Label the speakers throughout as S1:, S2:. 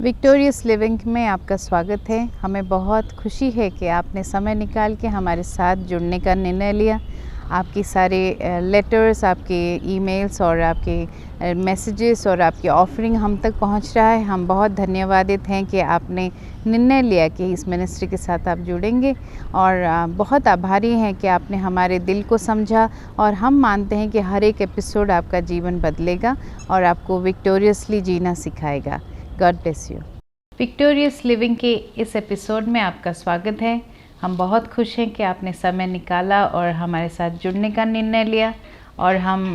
S1: Victorious living में आपका स्वागत है। हमें बहुत खुशी है कि आपने समय निकाल के हमारे साथ जुड़ने का निर्णय लिया। आपकी सारे लेटर्स, आपके ईमेल्स और आपके मैसेजेस और आपकी ऑफरिंग हम तक पहुंच रहा है। हम बहुत धन्यवादित हैं कि आपने निर्णय लिया कि इस मिनिस्ट्री के साथ आप जुड़ेंगे और बहुत आभारी हैं कि आपने हमारे दिल को समझा और हम मानते हैं कि हर एक एपिसोड आपका जीवन बदलेगा और आपको विक्टोरियसली जीना सिखाएगा। God bless you. Victorious living के इस एपिसोड में आपका स्वागत है। हम बहुत खुश हैं कि आपने समय निकाला और हमारे साथ जुड़ने का निर्णय लिया और हम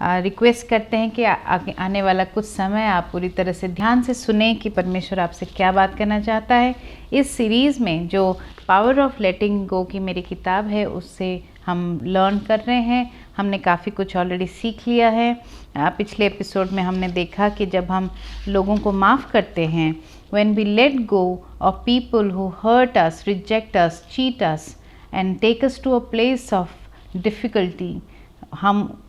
S1: रिक्वेस्ट करते हैं कि आने वाला कुछ समय आप पूरी तरह से ध्यान से सुने कि परमेश्वर आपसे क्या बात करना चाहता है। इस सीरीज़ में जो पावर ऑफ लेटिंग गो की मेरी किताब है उससे हम लर्न कर रहे हैं। हमने काफ़ी कुछ ऑलरेडी सीख लिया है। पिछले एपिसोड में हमने देखा कि जब हम लोगों को माफ़ करते हैं, when we let go of people who hurt us, reject us, cheat us and take us to a place of difficulty, हम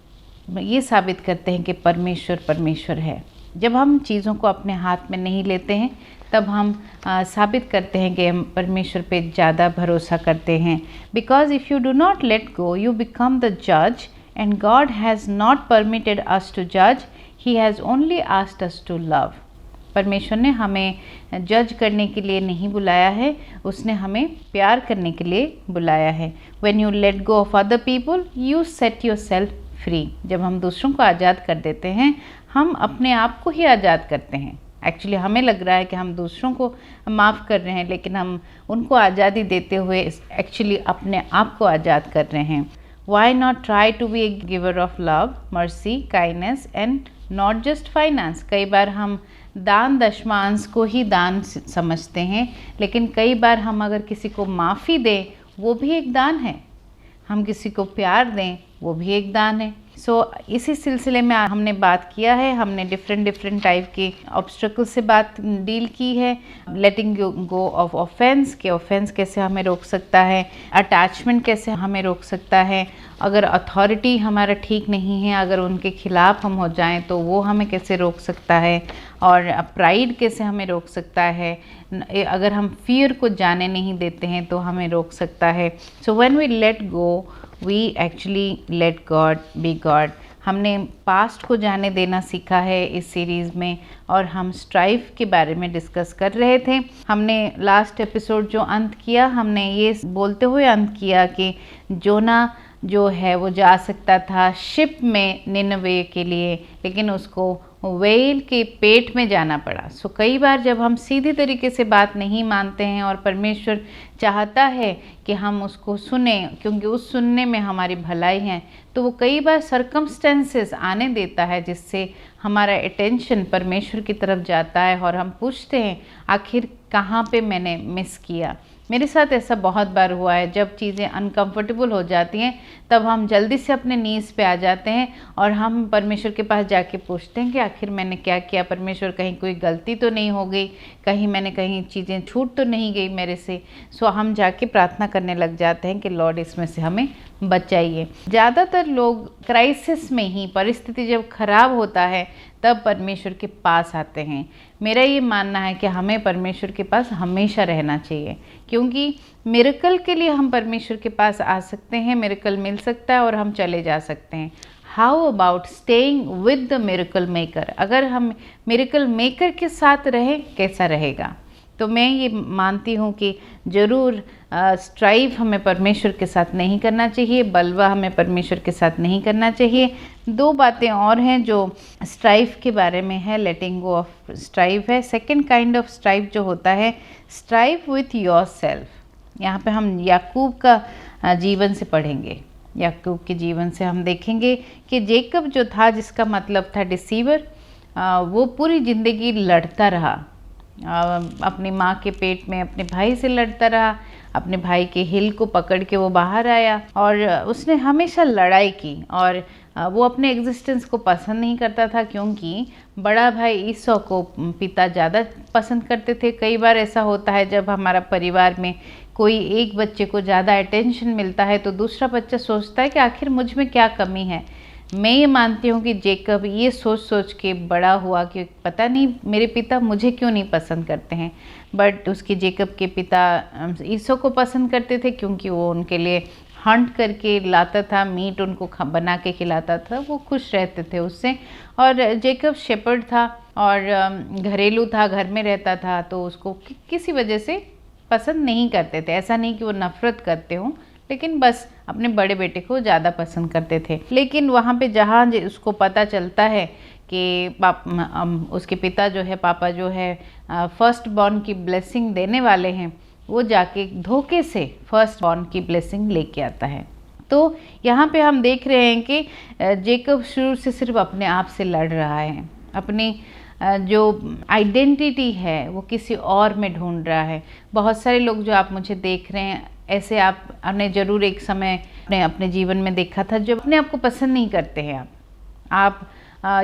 S1: ये साबित करते हैं कि परमेश्वर है। जब हम चीज़ों को अपने हाथ में नहीं लेते हैं तब हम साबित करते हैं कि हम परमेश्वर पे ज़्यादा भरोसा करते हैं। Because if you do not let go you become the जज and God has not permitted us to जज, he has only asked us to love. परमेश्वर ने हमें जज करने के लिए नहीं बुलाया है, उसने हमें प्यार करने के लिए बुलाया है। When you let go of other people you set your self free. जब हम दूसरों को आज़ाद कर देते हैं हम अपने आप को ही आज़ाद करते हैं। एक्चुअली हमें लग रहा है कि हम दूसरों को माफ़ कर रहे हैं, लेकिन हम उनको आज़ादी देते हुए एक्चुअली अपने आप को आज़ाद कर रहे हैं। Why not try to be a giver of love, mercy, kindness and not just finance. कई बार हम दान दशमांश को ही दान समझते हैं, लेकिन कई बार हम अगर किसी को माफ़ी दें वो भी एक दान है। हम किसी को प्यार दें वो भी एक दान है। इसी सिलसिले में हमने बात किया है। हमने डिफरेंट टाइप के ऑब्स्टेकल से बात डील की है। लेटिंग गो ऑफ ऑफेंस के ऑफेंस कैसे हमें रोक सकता है, अटैचमेंट कैसे हमें रोक सकता है, अगर अथॉरिटी हमारा ठीक नहीं है, अगर उनके खिलाफ हम हो जाएं तो वो हमें कैसे रोक सकता है, और प्राइड कैसे हमें रोक सकता है, अगर हम फियर को जाने नहीं देते हैं तो हमें रोक सकता है। So when we let go we actually let God be God. हमने पास्ट को जाने देना सीखा है इस सीरीज़ में और हम स्ट्राइफ के बारे में डिस्कस कर रहे थे। हमने लास्ट एपिसोड जो अंत किया, हमने ये बोलते हुए अंत किया कि जोना जो है वो जा सकता था शिप में निनवे के लिए, लेकिन उसको व्हेल के पेट में जाना पड़ा। कई बार जब हम सीधी तरीके से बात नहीं मानते हैं और परमेश्वर चाहता है कि हम उसको सुने क्योंकि उस सुनने में हमारी भलाई है, तो वो कई बार सर्कमस्टेंसेस आने देता है जिससे हमारा अटेंशन परमेश्वर की तरफ जाता है और हम पूछते हैं आखिर कहाँ पे मैंने मिस किया। मेरे साथ ऐसा बहुत बार हुआ है। जब चीज़ें अनकंफर्टेबल हो जाती हैं तब हम जल्दी से अपने नीज़ पे आ जाते हैं और हम परमेश्वर के पास जाके पूछते हैं कि आखिर मैंने क्या किया परमेश्वर, कहीं कोई गलती तो नहीं हो गई, कहीं चीज़ें छूट तो नहीं गई मेरे से। हम जाके प्रार्थना करने लग जाते हैं कि लॉर्ड इसमें से हमें बचाइए। ज़्यादातर लोग क्राइसिस में ही, परिस्थिति जब खराब होता है तब परमेश्वर के पास आते हैं। मेरा ये मानना है कि हमें परमेश्वर के पास हमेशा रहना चाहिए, क्योंकि मिरेकल के लिए हम परमेश्वर के पास आ सकते हैं, मिरेकल मिल सकता है और हम चले जा सकते हैं। How about staying with the miracle maker? अगर हम मिरेकल मेकर के साथ रहें कैसा रहेगा? तो मैं ये मानती हूँ कि ज़रूर स्ट्राइव हमें परमेश्वर के साथ नहीं करना चाहिए, बलवा हमें परमेश्वर के साथ नहीं करना चाहिए। दो बातें और हैं जो स्ट्राइव के बारे में है, लेटिंग गो ऑफ स्ट्राइव है। सेकंड काइंड ऑफ स्ट्राइव जो होता है स्ट्राइव विथ योर सेल्फ। यहाँ पे हम याकूब का जीवन से पढ़ेंगे। याकूब के जीवन से हम देखेंगे कि जेकब जो था, जिसका मतलब था डिसीवर, वो पूरी ज़िंदगी लड़ता रहा। अपनी माँ के पेट में अपने भाई से लड़ता रहा, अपने भाई के हिल को पकड़ के वो बाहर आया और उसने हमेशा लड़ाई की। और वो अपने एग्जिस्टेंस को पसंद नहीं करता था क्योंकि बड़ा भाई ईसौ को पिता ज़्यादा पसंद करते थे। कई बार ऐसा होता है जब हमारा परिवार में कोई एक बच्चे को ज़्यादा अटेंशन मिलता है तो दूसरा बच्चा सोचता है कि आखिर मुझ में क्या कमी है। मैं ये मानती हूँ कि जेकब ये सोच सोच के बड़ा हुआ कि पता नहीं मेरे पिता मुझे क्यों नहीं पसंद करते हैं, बट उसके जेकब के पिता ईसो को पसंद करते थे क्योंकि वो उनके लिए हंट करके लाता था, मीट उनको बना के खिलाता था, वो खुश रहते थे उससे। और जेकब शेपर्ड था और घरेलू था, घर में रहता था, तो उसको किसी वजह से पसंद नहीं करते थे। ऐसा नहीं कि वो नफ़रत करते हों, लेकिन बस अपने बड़े बेटे को ज़्यादा पसंद करते थे। लेकिन वहाँ पे जहाँ उसको पता चलता है कि उसके पिता जो है, पापा जो है, फर्स्ट बॉर्न की ब्लेसिंग देने वाले हैं, वो जाके धोखे से फर्स्ट बॉर्न की ब्लेसिंग लेके आता है। तो यहाँ पे हम देख रहे हैं कि जेकब शुरू से सिर्फ अपने आप से लड़ रहा है, अपनी जो आइडेंटिटी है वो किसी और में ढूंढ रहा है। बहुत सारे लोग जो आप मुझे देख रहे हैं, ऐसे आपने ज़रूर एक समय अपने जीवन में देखा था, जब अपने आप को पसंद नहीं करते हैं आप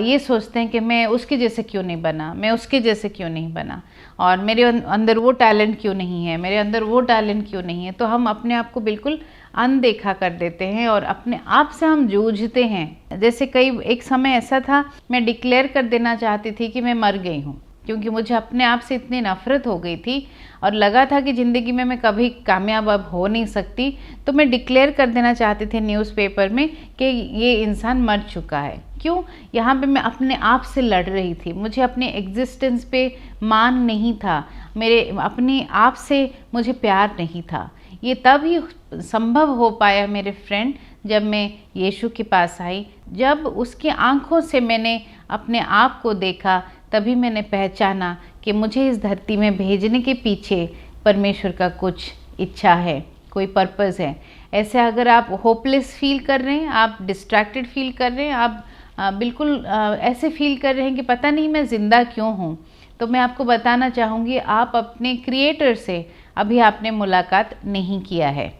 S1: ये सोचते हैं कि मैं उसके जैसे क्यों नहीं बना, मैं उसके जैसे क्यों नहीं बना, और मेरे अंदर वो टैलेंट क्यों नहीं है, मेरे अंदर वो टैलेंट क्यों नहीं है। तो हम अपने आप को बिल्कुल अनदेखा कर देते हैं और अपने आप से हम जूझते हैं। जैसे एक समय ऐसा था, मैं डिक्लेयर कर देना चाहती थी कि मैं मर गई हूँ, क्योंकि मुझे अपने आप से इतनी नफ़रत हो गई थी और लगा था कि ज़िंदगी में मैं कभी कामयाब अब हो नहीं सकती। तो मैं डिक्लेयर कर देना चाहती थी न्यूज़पेपर में कि ये इंसान मर चुका है। क्यों? यहाँ पे मैं अपने आप से लड़ रही थी, मुझे अपने एग्जिस्टेंस पे मान नहीं था, मेरे अपने आप से मुझे प्यार नहीं था। ये तब ही संभव हो पाया मेरे फ्रेंड, जब मैं यीशु के पास आई, जब उसकी आंखों से मैंने अपने आप को देखा, तभी मैंने पहचाना कि मुझे इस धरती में भेजने के पीछे परमेश्वर का कुछ इच्छा है, कोई पर्पज़ है। ऐसे अगर आप होपलेस फील कर रहे हैं, आप डिस्ट्रैक्टेड फील कर रहे हैं, आप बिल्कुल ऐसे फील कर रहे हैं कि पता नहीं मैं ज़िंदा क्यों हूँ, तो मैं आपको बताना चाहूँगी, आप अपने क्रिएटर से अभी आपने मुलाकात नहीं किया है।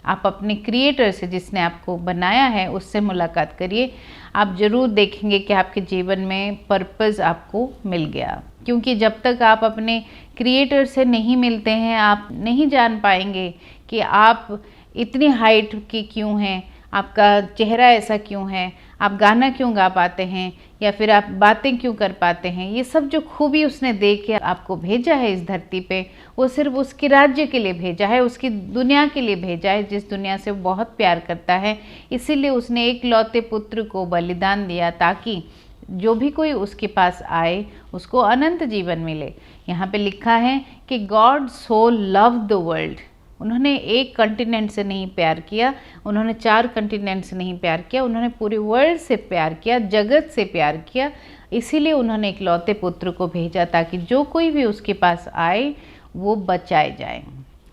S1: आप अपने क्रिएटर से, जिसने आपको बनाया है, उससे मुलाकात करिए। आप ज़रूर देखेंगे कि आपके जीवन में पर्पज़ आपको मिल गया। क्योंकि जब तक आप अपने क्रिएटर से नहीं मिलते हैं, आप नहीं जान पाएंगे कि आप इतनी हाइट के क्यों हैं, आपका चेहरा ऐसा क्यों है, आप गाना क्यों गा पाते हैं, या फिर आप बातें क्यों कर पाते हैं। ये सब जो खूबी उसने दे के आपको भेजा है इस धरती पे, वो सिर्फ उसके राज्य के लिए भेजा है, उसकी दुनिया के लिए भेजा है, जिस दुनिया से वो बहुत प्यार करता है। इसीलिए उसने एक लौते पुत्र को बलिदान दिया, ताकि जो भी कोई उसके पास आए उसको अनंत जीवन मिले। यहाँ पे लिखा है कि God so love the world. उन्होंने एक कंटिनेंट से नहीं प्यार किया, उन्होंने 4 कंटिनेंट से नहीं प्यार किया, उन्होंने पूरे वर्ल्ड से प्यार किया, जगत से प्यार किया। इसीलिए उन्होंने एक लौते पुत्र को भेजा, ताकि जो कोई भी उसके पास आए वो बचाए जाए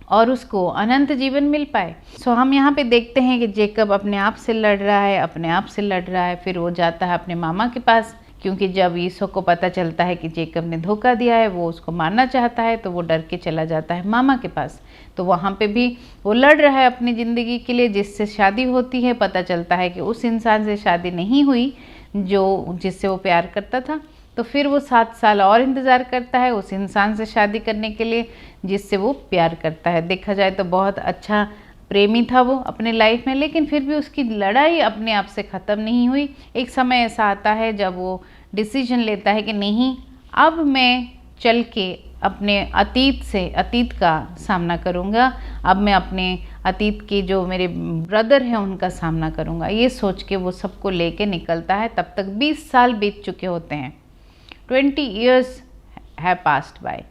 S1: और उसको अनंत जीवन मिल पाए। सो हम यहाँ पे देखते हैं कि जेकब अपने आप से लड़ रहा है, अपने आप से लड़ रहा है। फिर वो जाता है अपने मामा के पास, क्योंकि जब ईसो को पता चलता है कि जेकब ने धोखा दिया है, वो उसको मारना चाहता है, तो वो डर के चला जाता है मामा के पास। तो वहाँ पे भी वो लड़ रहा है अपनी ज़िंदगी के लिए। जिससे शादी होती है, पता चलता है कि उस इंसान से शादी नहीं हुई जिससे वो प्यार करता था। तो फिर वो 7 साल और इंतज़ार करता है उस इंसान से शादी करने के लिए जिससे वो प्यार करता है। देखा जाए तो बहुत अच्छा प्रेमी था वो अपने लाइफ में, लेकिन फिर भी उसकी लड़ाई अपने आप से ख़त्म नहीं हुई। एक समय ऐसा आता है जब वो डिसीजन लेता है कि नहीं, अब मैं चल के अपने अतीत का सामना करूँगा, अब मैं अपने अतीत के जो मेरे ब्रदर हैं उनका सामना करूँगा। ये सोच के वो सबको लेके निकलता है। तब तक 20 साल बीत चुके होते हैं, 20 years have passed by।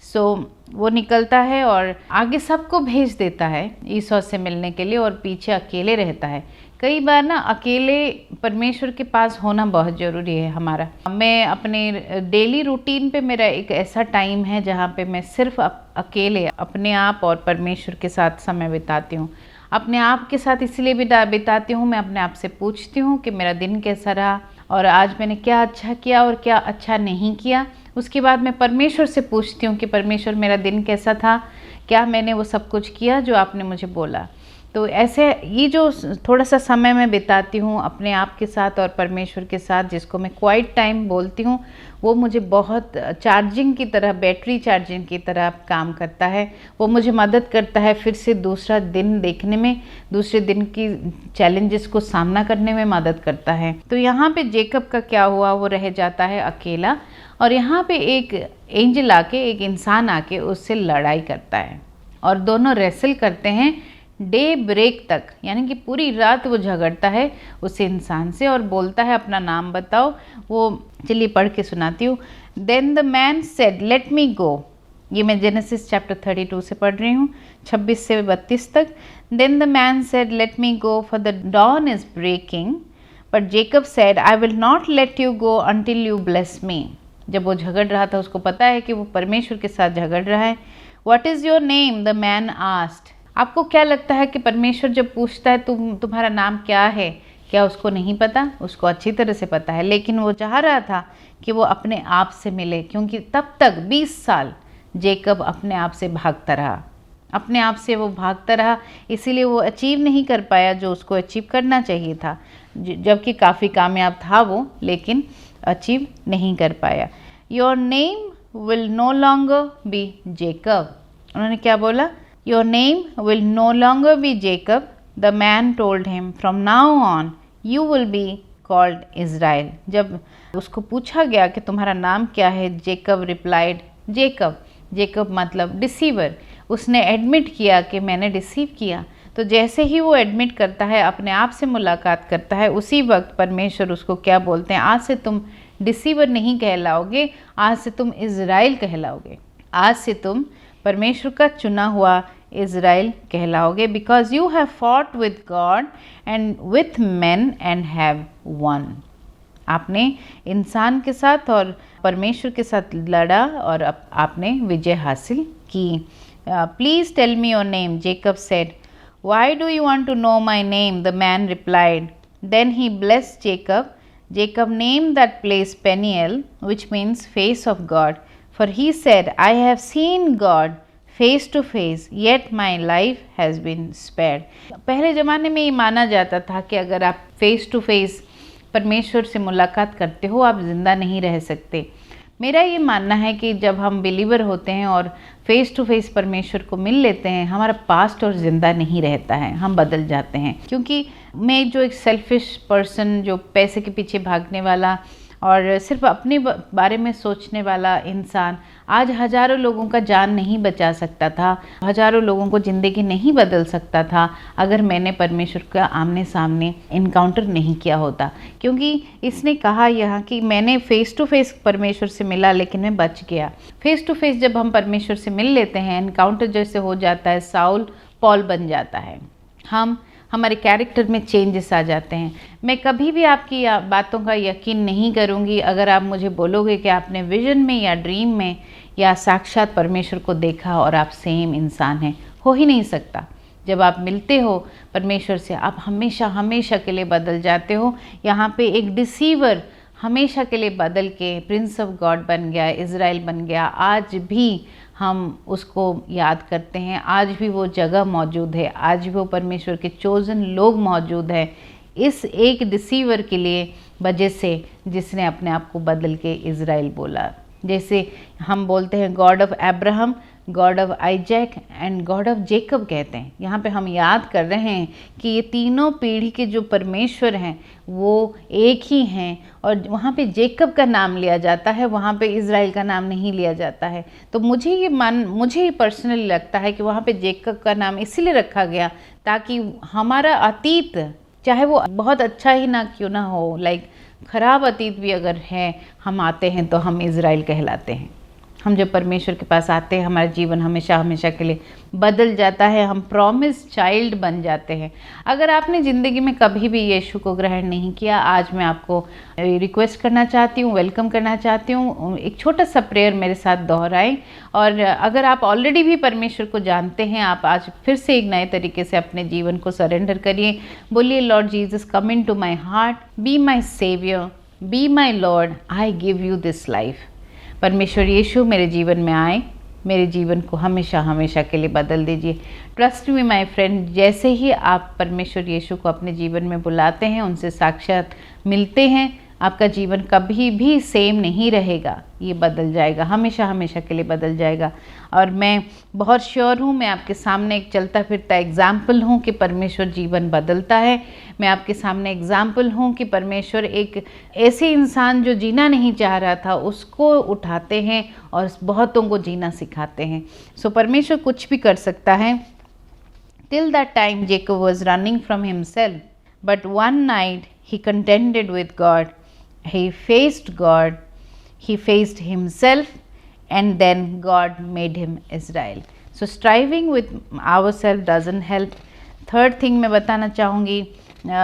S1: सो वो निकलता है और आगे सबको भेज देता है ईसो से मिलने के लिए, और पीछे अकेले रहता है। कई बार ना अकेले परमेश्वर के पास होना बहुत ज़रूरी है हमारा। मैं अपने डेली रूटीन पे, मेरा एक ऐसा टाइम है जहाँ पे मैं सिर्फ अकेले अपने आप और परमेश्वर के साथ समय बिताती हूँ। अपने आप के साथ इसलिए भी बिताती हूँ, मैं अपने आप से पूछती हूँ कि मेरा दिन कैसा रहा और आज मैंने क्या अच्छा किया और क्या अच्छा नहीं किया। उसके बाद मैं परमेश्वर से पूछती हूँ कि परमेश्वर, मेरा दिन कैसा था, क्या मैंने वो सब कुछ किया जो आपने मुझे बोला। तो ऐसे ये जो थोड़ा सा समय मैं बिताती हूँ अपने आप के साथ और परमेश्वर के साथ, जिसको मैं क्वाइट टाइम बोलती हूँ, वो मुझे बहुत चार्जिंग की तरह, बैटरी चार्जिंग की तरह काम करता है। वो मुझे मदद करता है फिर से दूसरा दिन देखने में, दूसरे दिन की चैलेंजेस को सामना करने में मदद करता है। तो यहाँ पे जेकब का क्या हुआ, वो रह जाता है अकेला, और यहाँ पे एक एंजल आके, एक इंसान आके उससे लड़ाई करता है और दोनों रेसल करते हैं डे ब्रेक तक, यानी कि पूरी रात वो झगड़ता है उस इंसान से और बोलता है अपना नाम बताओ। वो चलिए पढ़ के सुनाती हूँ। Then the man said let me go, ये मैं जेनेसिस चैप्टर 32 से पढ़ रही हूँ, 26 से 32 तक। Then the man said let me go for the dawn is breaking, but Jacob said I will not let you go until you bless me. जब वो झगड़ रहा था, उसको पता है कि वो परमेश्वर के साथ झगड़ रहा है। What is your name, the man asked. आपको क्या लगता है कि परमेश्वर जब पूछता है तुम्हारा नाम क्या है, क्या उसको नहीं पता? उसको अच्छी तरह से पता है, लेकिन वो चाह रहा था कि वो अपने आप से मिले, क्योंकि तब तक 20 साल जेकब अपने आप से भागता रहा, अपने आप से वो भागता रहा, इसीलिए वो अचीव नहीं कर पाया जो उसको अचीव करना चाहिए था, जबकि काफ़ी कामयाब था वो, लेकिन अचीव नहीं कर पाया। Your name will no longer be Jacob. उन्होंने क्या बोला? Your name will no longer be Jacob, the man told him, from now on you will be called Israel. जब उसको पूछा गया कि तुम्हारा नाम क्या है, जेकब रिप्लाइड जेकब। जेकब मतलब डिसीवर। उसने एडमिट किया कि मैंने डिसीव किया। तो जैसे ही वो एडमिट करता है, अपने आप से मुलाकात करता है, उसी वक्त परमेश्वर उसको क्या बोलते हैं? आज से तुम डिसीवर नहीं कहलाओगे, आज से तुम इज़राइल कहलाओगे, आज से तुम परमेश्वर का चुना हुआ इज़राइल कहलाओगे, because you have fought with God and with man and have won. आपने इंसान के साथ और परमेश्वर के साथ लड़ा और आपने विजय हासिल की। Please tell me your name, Jacob said. Why do you want to know my name? The man replied. Then he blessed Jacob. Jacob named that place Peniel, which means face of God. For he said, I have seen God face to face, yet my life has been spared. पहले ज़माने में ये माना जाता था कि अगर आप फेस टू फेस परमेश्वर से मुलाकात करते हो, आप ज़िंदा नहीं रह सकते। मेरा ये मानना है कि जब हम बिलीवर होते हैं और फेस टू फेस परमेश्वर को मिल लेते हैं, हमारा पास्ट और ज़िंदा नहीं रहता है, हम बदल जाते हैं। क्योंकि मैं जो एक सेल्फिश पर्सन, जो पैसे के पीछे भागने वाला और सिर्फ अपने बारे में सोचने वाला इंसान, आज हज़ारों लोगों का जान नहीं बचा सकता था, हज़ारों लोगों को ज़िंदगी नहीं बदल सकता था अगर मैंने परमेश्वर का आमने सामने इनकाउंटर नहीं किया होता। क्योंकि इसने कहा यहाँ कि मैंने फ़ेस टू फेस परमेश्वर से मिला, लेकिन मैं बच गया। फ़ेस टू फेस जब हम परमेश्वर से मिल लेते हैं, इनकाउंटर जैसे हो जाता है, साउल पॉल बन जाता है, हमारे कैरेक्टर में चेंजेस आ जाते हैं। मैं कभी भी आपकी बातों का यकीन नहीं करूंगी अगर आप मुझे बोलोगे कि आपने विजन में या ड्रीम में या साक्षात परमेश्वर को देखा और आप सेम इंसान हैं। हो ही नहीं सकता। जब आप मिलते हो परमेश्वर से, आप हमेशा हमेशा के लिए बदल जाते हो। यहाँ पे एक डिसीवर हमेशा के लिए बदल के प्रिंस ऑफ गॉड बन गया, इज़राइल बन गया। आज भी हम उसको याद करते हैं, आज भी वो जगह मौजूद है, आज भी वो परमेश्वर के चोजन लोग मौजूद हैं, इस एक डिसीवर के लिए वजह से, जिसने अपने आप को बदल के इज़राइल बोला। जैसे हम बोलते हैं God of Abraham, God of Isaac and God of Jacob कहते हैं। यहाँ पे हम याद कर रहे हैं कि ये तीनों पीढ़ी के जो परमेश्वर हैं वो एक ही हैं, और वहाँ पे जेकब का नाम लिया जाता है, वहाँ पे इज़राइल का नाम नहीं लिया जाता है। तो मुझे पर्सनली लगता है कि वहाँ पे जेकब का नाम इसीलिए रखा गया ताकि हमारा अतीत, चाहे वो बहुत अच्छा ही ना क्यों ना हो, लाइक ख़राब अतीत भी अगर है, हम आते हैं तो हम इज़राइल कहलाते हैं। हम जब परमेश्वर के पास आते हैं, हमारा जीवन हमेशा हमेशा के लिए बदल जाता है, हम प्रॉमिस चाइल्ड बन जाते हैं। अगर आपने ज़िंदगी में कभी भी यीशु को ग्रहण नहीं किया, आज मैं आपको रिक्वेस्ट करना चाहती हूँ, वेलकम करना चाहती हूँ, एक छोटा सा प्रेयर मेरे साथ दोहराएं। और अगर आप ऑलरेडी भी परमेश्वर को जानते हैं, आप आज फिर से एक नए तरीके से अपने जीवन को सरेंडर करिए। बोलिए, Lord Jesus come in to my heart, be my saviour, be my Lord, I give you this life. परमेश्वर यीशु मेरे जीवन में आए, मेरे जीवन को हमेशा हमेशा के लिए बदल दीजिए। ट्रस्ट मी माय फ्रेंड, जैसे ही आप परमेश्वर यीशु को अपने जीवन में बुलाते हैं, उनसे साक्षात मिलते हैं, आपका जीवन कभी भी सेम नहीं रहेगा, ये बदल जाएगा, हमेशा हमेशा के लिए बदल जाएगा। और मैं बहुत श्योर हूँ, मैं आपके सामने एक चलता फिरता एग्जाम्पल हूँ कि परमेश्वर जीवन बदलता है। मैं आपके सामने एग्जाम्पल हूँ कि परमेश्वर एक ऐसे इंसान जो जीना नहीं चाह रहा था उसको उठाते हैं और बहुतों को जीना सिखाते हैं। सो परमेश्वर कुछ भी कर सकता है। Till that time Jacob was running from himself, but one night he contended with God. He faced God, he faced himself, and then God made him Israel. So striving with ourselves doesn't help. Third thing मैं बताना चाहूँगी,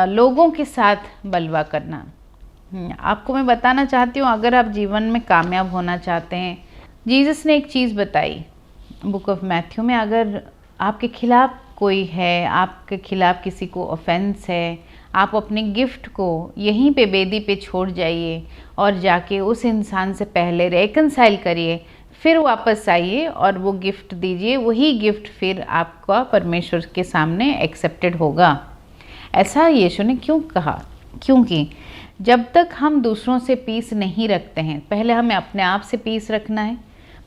S1: लोगों के साथ बलवा करना। आपको मैं बताना चाहती हूँ, अगर आप जीवन में कामयाब होना चाहते हैं, जीसस ने एक चीज़ बताई बुक ऑफ मैथ्यू में, अगर आपके खिलाफ कोई है, आपके खिलाफ किसी को ऑफेंस है, आप अपने गिफ्ट को यहीं पे बेदी पे छोड़ जाइए और जाके उस इंसान से पहले रेकनसाइल करिए, फिर वापस आइए और वो गिफ्ट दीजिए। वही गिफ्ट फिर आपका परमेश्वर के सामने एक्सेप्टेड होगा। ऐसा यीशु ने क्यों कहा? क्योंकि जब तक हम दूसरों से पीस नहीं रखते हैं, पहले हमें अपने आप से पीस रखना है,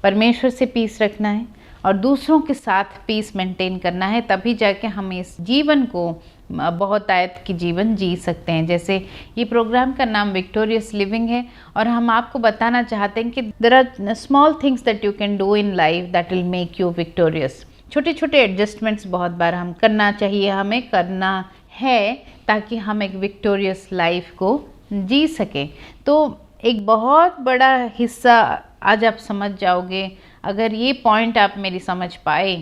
S1: परमेश्वर से पीस रखना है और दूसरों के साथ पीस मेंटेन करना है, तभी जाके हम इस जीवन को बहुत आयत की जीवन जी सकते हैं। जैसे ये प्रोग्राम का नाम विक्टोरियस लिविंग है और हम आपको बताना चाहते हैं कि there are small things that you can do in life that will make you victorious. छोटे छोटे एडजस्टमेंट्स बहुत बार हम करना चाहिए, हमें करना है, ताकि हम एक विक्टोरियस लाइफ को जी सकें। तो एक बहुत बड़ा हिस्सा आज आप समझ जाओगे, अगर ये पॉइंट आप मेरी समझ पाए।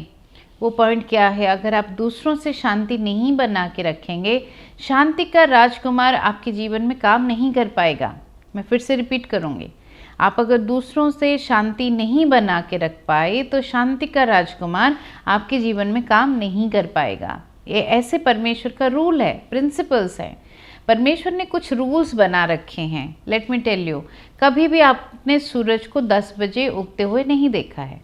S1: वो पॉइंट क्या है? अगर आप दूसरों से शांति नहीं बना के रखेंगे, शांति का राजकुमार आपके जीवन में काम नहीं कर पाएगा। मैं फिर से रिपीट करूँगी, आप अगर दूसरों से शांति नहीं बना के रख पाए तो शांति का राजकुमार आपके जीवन में काम नहीं कर पाएगा। ये ऐसे परमेश्वर का रूल है, प्रिंसिपल्स है। परमेश्वर ने कुछ रूल्स बना रखे हैं। लेट मी टेल यू, कभी भी आपने सूरज को 10 बजे उगते हुए नहीं देखा है।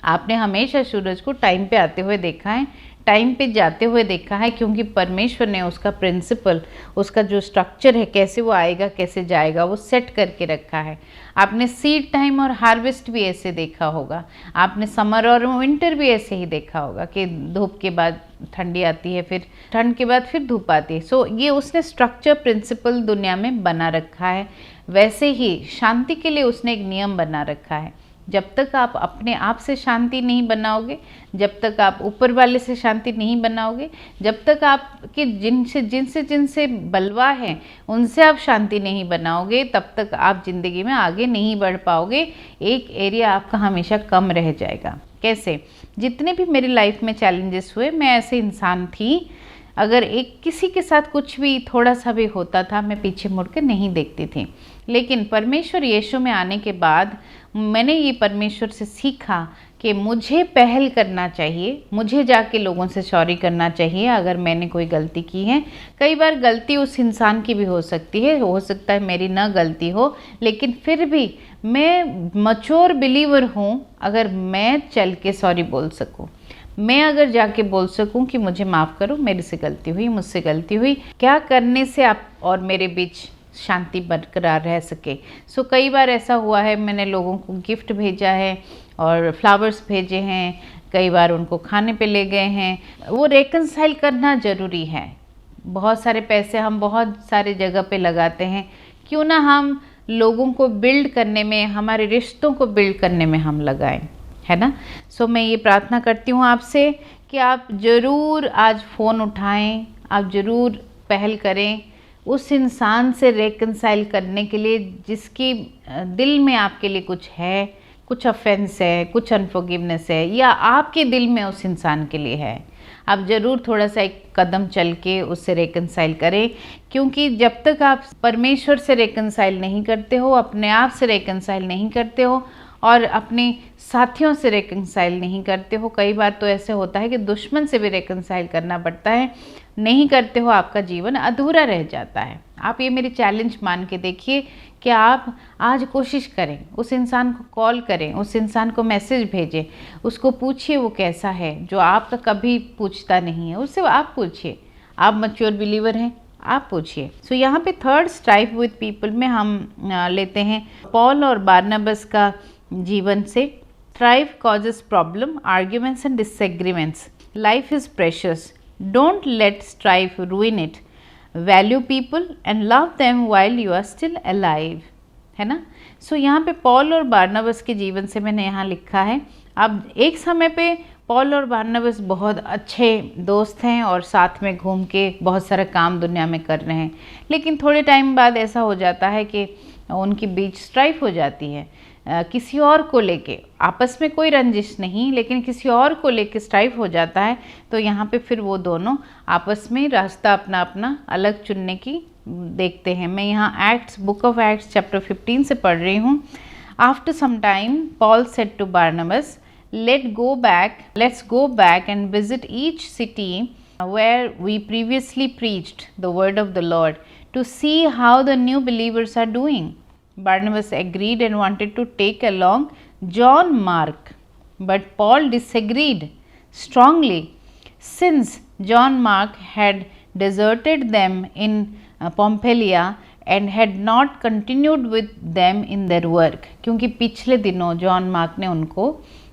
S1: आपने हमेशा सूरज को टाइम पे आते हुए देखा है, टाइम पे जाते हुए देखा है, क्योंकि परमेश्वर ने उसका प्रिंसिपल, उसका जो स्ट्रक्चर है, कैसे वो आएगा कैसे जाएगा, वो सेट करके रखा है। आपने सीड टाइम और हार्वेस्ट भी ऐसे देखा होगा, आपने समर और विंटर भी ऐसे ही देखा होगा कि धूप के बाद ठंडी आती है, फिर ठंड के बाद फिर धूप आती है। सो ये उसने स्ट्रक्चर प्रिंसिपल दुनिया में बना रखा है। वैसे ही शांति के लिए उसने एक नियम बना रखा है। जब तक आप अपने आप से शांति नहीं बनाओगे, जब तक आप ऊपर वाले से शांति नहीं बनाओगे, जब तक आपके जिनसे बलवा है उनसे आप शांति नहीं बनाओगे, तब तक आप ज़िंदगी में आगे नहीं बढ़ पाओगे। एक एरिया आपका हमेशा कम रह जाएगा। कैसे? जितने भी मेरी लाइफ में चैलेंजेस हुए, मैं ऐसे इंसान थी, अगर एक किसी के साथ कुछ भी थोड़ा सा भी होता था, मैं पीछे मुड़ के नहीं देखती थी। लेकिन परमेश्वर यीशु में आने के बाद मैंने ये परमेश्वर से सीखा कि मुझे पहल करना चाहिए, मुझे जाके लोगों से सॉरी करना चाहिए अगर मैंने कोई गलती की है। कई बार गलती उस इंसान की भी हो सकती है, हो सकता है मेरी ना गलती हो, लेकिन फिर भी मैं मैच्योर बिलीवर हूँ अगर मैं चल के सॉरी बोल सकूँ, मैं अगर जाके बोल सकूं कि मुझे माफ़ करो, मेरे से गलती हुई, मुझसे गलती हुई, क्या करने से आप और मेरे बीच शांति बरकरार रह सके। सो कई बार ऐसा हुआ है, मैंने लोगों को गिफ्ट भेजा है और फ्लावर्स भेजे हैं, कई बार उनको खाने पे ले गए हैं। वो रेकनसाइल करना ज़रूरी है। बहुत सारे पैसे हम बहुत सारे जगह पे लगाते हैं, क्यों ना हम लोगों को बिल्ड करने में, हमारे रिश्तों को बिल्ड करने में हम लगाएं, है ना। सो मैं ये प्रार्थना करती हूँ आपसे कि आप ज़रूर आज फ़ोन उठाएं, आप ज़रूर पहल करें उस इंसान से रेकनसाइल करने के लिए जिसकी दिल में आपके लिए कुछ है, कुछ ऑफेंस है, कुछ अनफॉरगिवनेस है, या आपके दिल में उस इंसान के लिए है। आप ज़रूर थोड़ा सा एक कदम चल के उससे रेकनसाइल करें, क्योंकि जब तक आप परमेश्वर से रेकनसाइल नहीं करते हो, अपने आप से रेकनसाइल नहीं करते हो और अपने साथियों से रेकनसाइल नहीं करते हो, कई बार तो ऐसे होता है कि दुश्मन से भी रेकनसाइल करना पड़ता है, नहीं करते हो, आपका जीवन अधूरा रह जाता है। आप ये मेरी चैलेंज मान के देखिए कि आप आज कोशिश करें, उस इंसान को कॉल करें, उस इंसान को मैसेज भेजें, उसको पूछिए वो कैसा है, जो आपका कभी पूछता नहीं है उससे आप पूछिए। आप मैच्योर बिलीवर हैं, आप पूछिए। सो यहाँ पे थर्ड, स्ट्राइव विद पीपल में हम लेते हैं पॉल और बारनबास का जीवन से। Strife causes problem, arguments and disagreements. Life is precious, don't let strife ruin it. Value people and love them while you are still alive, है ना। सो यहाँ पे पॉल और बारनबास के जीवन से मैंने यहाँ लिखा है। अब एक समय पे पॉल और बारनबास बहुत अच्छे दोस्त हैं और साथ में घूम के बहुत सारा काम दुनिया में कर रहे हैं, लेकिन थोड़े टाइम बाद ऐसा हो जाता है कि उनके बीच स्ट्राइफ हो जाती है किसी और को लेके। आपस में कोई रंजिश नहीं, लेकिन किसी और को लेके स्ट्राइफ हो जाता है। तो यहाँ पे फिर वो दोनों आपस में रास्ता अपना अपना अलग चुनने की देखते हैं। मैं यहाँ Acts, book of Acts chapter 15 से पढ़ रही हूँ। After some time Paul said to Barnabas, let's go back and visit each city where we previously preached the word of the Lord to see how the new believers are doing. Barnabas agreed and wanted to take along John Mark, but Paul disagreed strongly since John Mark had deserted them in Pamphylia and had not continued with them in their work. क्योंकि पिछले दिनों John mark ने उनको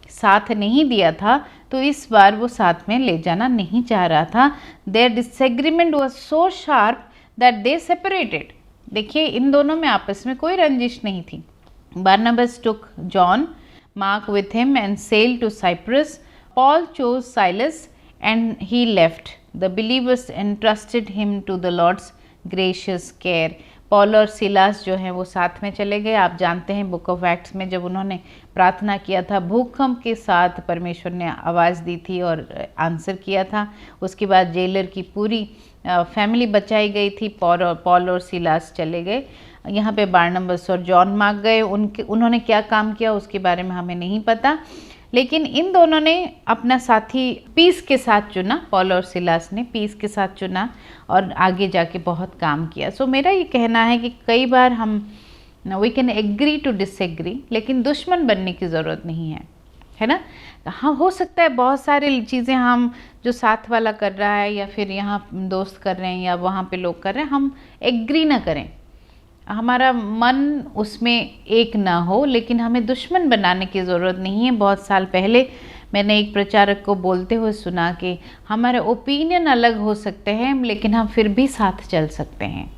S1: साथ नहीं दिया था, तो इस बार वो साथ में ले जाना नहीं चाह रहा था। Their disagreement was so sharp that they separated. देखिए, इन दोनों में आपस में कोई रंजिश नहीं थी। Barnabas took John Mark with him and sailed to Cyprus. Paul chose Silas and he left. The believers entrusted him to the Lord's gracious care. Paul और सिलास जो हैं वो साथ में चले गए। आप जानते हैं बुक ऑफ एक्ट्स में जब उन्होंने प्रार्थना किया था, भूकंप के साथ परमेश्वर ने आवाज़ दी थी और आंसर किया था। उसके बाद जेलर की पूरी फैमिली बचाई गई थी। पॉल और सिलास चले गए। यहाँ पे बारनबास और जॉन मार्क गए। उन्होंने क्या काम किया उसके बारे में हमें नहीं पता, लेकिन इन दोनों ने अपना साथी पीस के साथ चुना। पॉल और सिलास ने पीस के साथ चुना और आगे जाके बहुत काम किया। सो मेरा ये कहना है कि कई बार हम we can agree to disagree, लेकिन दुश्मन बनने की ज़रूरत नहीं है ना। हाँ, हो सकता है बहुत सारी चीज़ें हम जो साथ वाला कर रहा है या फिर यहाँ दोस्त कर रहे हैं या वहाँ पे लोग कर रहे हैं, हम एग्री ना करें, हमारा मन उसमें एक ना हो, लेकिन हमें दुश्मन बनाने की ज़रूरत नहीं है। बहुत साल पहले मैंने एक प्रचारक को बोलते हुए सुना कि हमारे ओपिनियन अलग हो सकते हैं, लेकिन हम फिर भी साथ चल सकते हैं,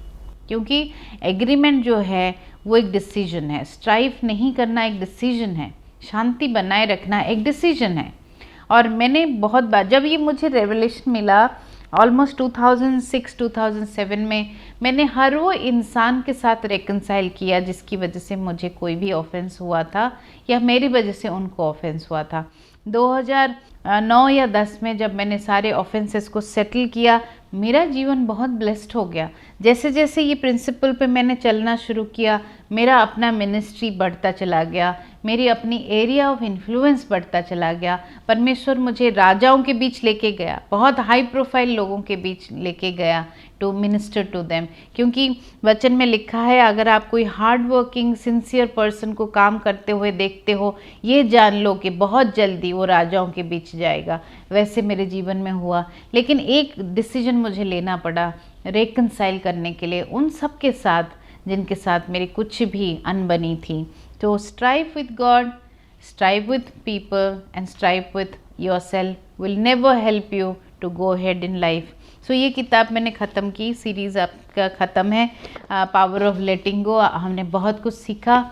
S1: क्योंकि एग्रीमेंट जो है वो एक डिसीजन है। स्ट्राइफ नहीं करना एक डिसीजन है, शांति बनाए रखना एक डिसीजन है। और मैंने बहुत बार, जब ये मुझे रेवलेशन मिला ऑलमोस्ट 2006-2007 में, मैंने हर वो इंसान के साथ रेकनसाइल किया जिसकी वजह से मुझे कोई भी ऑफेंस हुआ था या मेरी वजह से उनको ऑफेंस हुआ था। 2009 या 10 में जब मैंने सारे ऑफेंसेस को सेटल किया, मेरा जीवन बहुत ब्लेस्ड हो गया। जैसे जैसे ये प्रिंसिपल पे मैंने चलना शुरू किया, मेरा अपना मिनिस्ट्री बढ़ता चला गया, मेरी अपनी एरिया ऑफ इन्फ्लुएंस बढ़ता चला गया। परमेश्वर मुझे राजाओं के बीच लेके गया, बहुत हाई प्रोफाइल लोगों के बीच लेके गया टू मिनिस्टर टू देम। क्योंकि वचन में लिखा है, अगर आप कोई हार्ड वर्किंग सिंसियर पर्सन को काम करते हुए देखते हो, ये जान लो कि बहुत जल्दी वो राजाओं के बीच जाएगा। वैसे मेरे जीवन में हुआ, लेकिन एक डिसीजन मुझे लेना पड़ा रेकनसाइल करने के लिए उन सब के साथ जिनके साथ मेरी कुछ भी अनबनी थी। तो strive with God, strive with people and strive with yourself will never help you to go head in life. So ये किताब मैंने ख़त्म की, सीरीज़ आपका ख़त्म है, पावर ऑफ लेटिंग गो। हमने बहुत कुछ सीखा।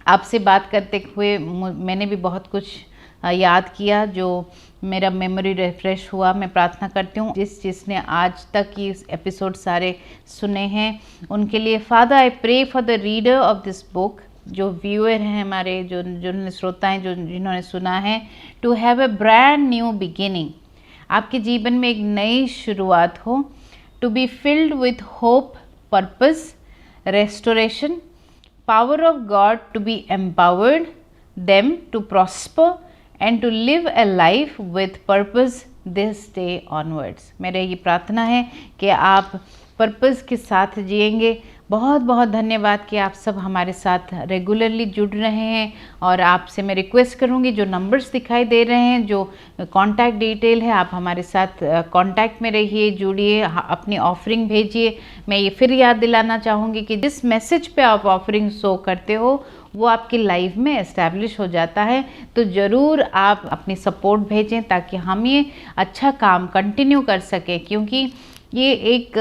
S1: आपसे बात करते हुए मैंने भी बहुत कुछ याद किया, जो मेरा मेमोरी रिफ्रेश हुआ। मैं प्रार्थना करती हूँ जिसने आज तक ये एपिसोड सारे सुने हैं उनके लिए। Father, I pray for the reader of this book, जो व्यूअर हैं हमारे, जो श्रोता हैं, जिन्होंने सुना है, to have a brand new beginning, आपके जीवन में एक नई शुरुआत हो। To be filled with hope, purpose, restoration, power of God to be empowered them to prosper and to live a life with purpose this day onwards। मेरा ये प्रार्थना है कि आप पर्पस के साथ जिएंगे, बहुत बहुत धन्यवाद कि आप सब हमारे साथ रेगुलरली जुड़ रहे हैं। और आपसे मैं रिक्वेस्ट करूंगी, जो नंबर्स दिखाई दे रहे हैं, जो कांटेक्ट डिटेल है, आप हमारे साथ कांटेक्ट में रहिए, जुड़िए, अपनी ऑफरिंग भेजिए। मैं ये फिर याद दिलाना चाहूँगी कि जिस मैसेज पे आप ऑफरिंग शो करते हो वो आपकी लाइफ में एस्टैब्लिश हो जाता है। तो ज़रूर आप अपनी सपोर्ट भेजें ताकि हम ये अच्छा काम कंटिन्यू कर सकें, क्योंकि ये एक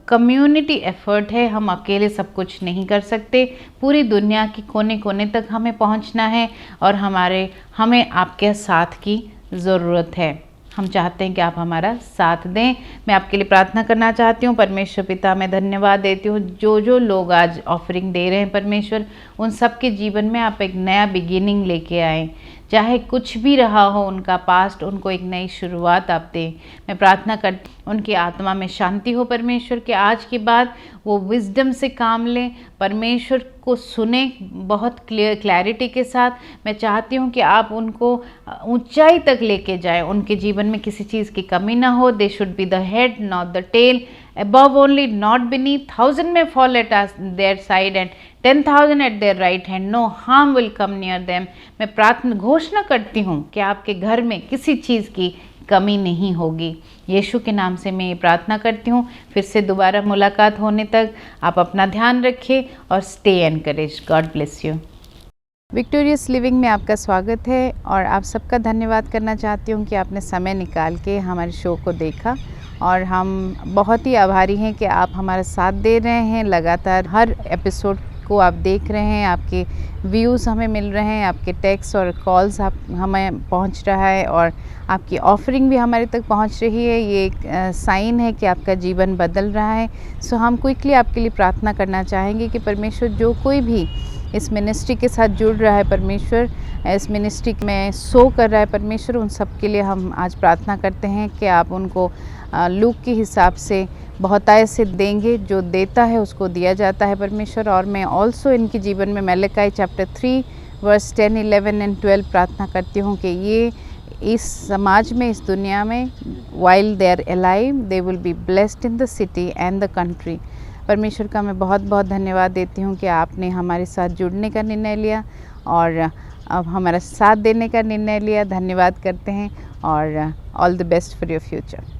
S1: कम्युनिटी एफर्ट है। हम अकेले सब कुछ नहीं कर सकते, पूरी दुनिया की कोने कोने तक हमें पहुंचना है और हमें आपके साथ की ज़रूरत है। हम चाहते हैं कि आप हमारा साथ दें। मैं आपके लिए प्रार्थना करना चाहती हूँ। परमेश्वर पिता, मैं धन्यवाद देती हूँ जो लोग आज ऑफरिंग दे रहे हैं परमेश्वर, उन सब के जीवन में आप एक नया बिगिनिंग लेके आए। चाहे कुछ भी रहा हो उनका पास्ट, उनको एक नई शुरुआत आप दें। मैं प्रार्थना करती हूँ उनकी आत्मा में शांति हो परमेश्वर, कि आज के बाद वो विजडम से काम लें, परमेश्वर को सुने बहुत क्लैरिटी के साथ। मैं चाहती हूँ कि आप उनको ऊंचाई तक लेके जाएं, उनके जीवन में किसी चीज़ की कमी ना हो। They should be the head not the tail, above only not beneath. 1,000 may fall at their side and 10,000 at their right hand, no harm will come near them. मैं प्रार्थना घोषणा करती हूँ कि आपके घर में किसी चीज़ की कमी नहीं होगी। यीशु के नाम से मैं ये प्रार्थना करती हूँ। फिर से दोबारा मुलाकात होने तक आप अपना ध्यान रखिए और stay encourage. God bless you. Victorious living में आपका स्वागत है और आप सबका धन्यवाद करना चाहती हूँ कि आपने समय निकाल के हमारे शो को देखा। और हम बहुत ही आभारी हैं कि आप हमारा साथ दे रहे हैं, लगातार हर एपिसोड को आप देख रहे हैं, आपके व्यूज़ हमें मिल रहे हैं, आपके टेक्स्ट और कॉल्स हमें पहुंच रहा है और आपकी ऑफरिंग भी हमारे तक पहुंच रही है। ये एक साइन है कि आपका जीवन बदल रहा है। सो हम क्विकली आपके लिए प्रार्थना करना चाहेंगे कि परमेश्वर, जो कोई भी इस मिनिस्ट्री के साथ जुड़ रहा है परमेश्वर, इस मिनिस्ट्री में सो कर रहा है परमेश्वर, उन सब के लिए हम आज प्रार्थना करते हैं कि आप उनको लूक के हिसाब से बहुतायत से देंगे। जो देता है उसको दिया जाता है परमेश्वर। और मैं ऑल्सो इनके जीवन में मलकी चैप्टर 3 वर्स 10, 11 एंड 12 प्रार्थना करती हूँ कि ये इस समाज में, इस दुनिया में, while they are alive, they will be blessed in the city and the country. परमेश्वर का मैं बहुत बहुत धन्यवाद देती हूँ कि आपने हमारे साथ जुड़ने का निर्णय लिया और अब हमारा साथ देने का निर्णय लिया। धन्यवाद करते हैं और all the best for your future.